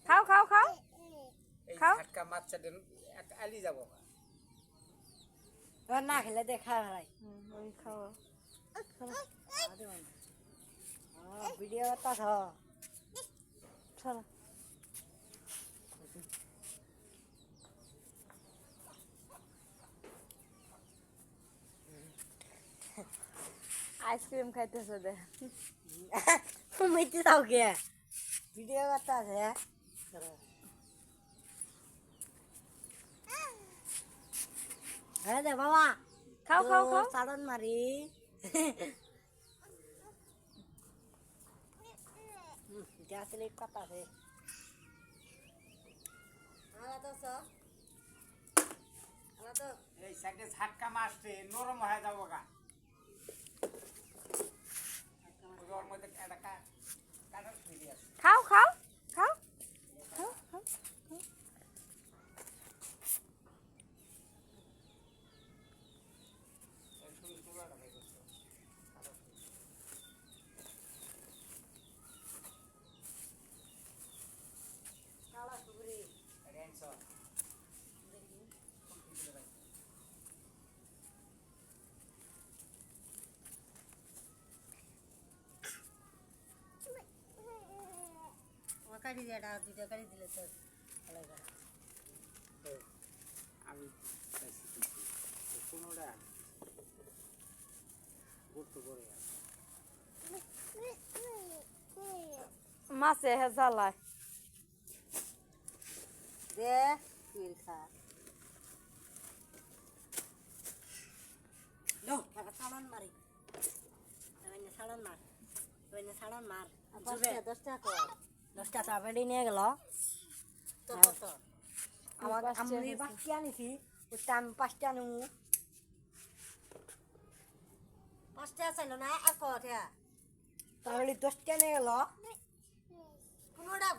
খাও খাও খাও এই খাও। ঝাটকা মাছটা আলি যাব না খেলে দেখা হয় ওই খাও ভিডিও করতা চলো আইসক্রিম খাইতেছে দে মিটি দাও কে ভিডিও করতা আছে হ্যাঁ দে বাবা খাও খাও খাও সাড়ন মারি আসলে কথা আছে এই সাইডে ঝাটকা মাছতে নরম হয়ে যাব গা ওর মধ্যে একটা কাটার ফিরে আছে খাও খাও খাও খাও খাও কাটি দিয়ে এটা দুইটা কাটি দিলে তো ভালো করে আমি কোনোটা গুরুত্ব করে মাছে হে জ্বালায় দে তুই খা লো সাড়ন মারি সাড়ন মার সাড়ন মার 10 টাকা 10 টাকা বেড়ে নিয়ে গেল আমার আমি 5টা আনিছি ওটা আমি 5টা নেবো 5টা চাইলো না আর কত তাহলে 10টা নিয়ে গেল 15টা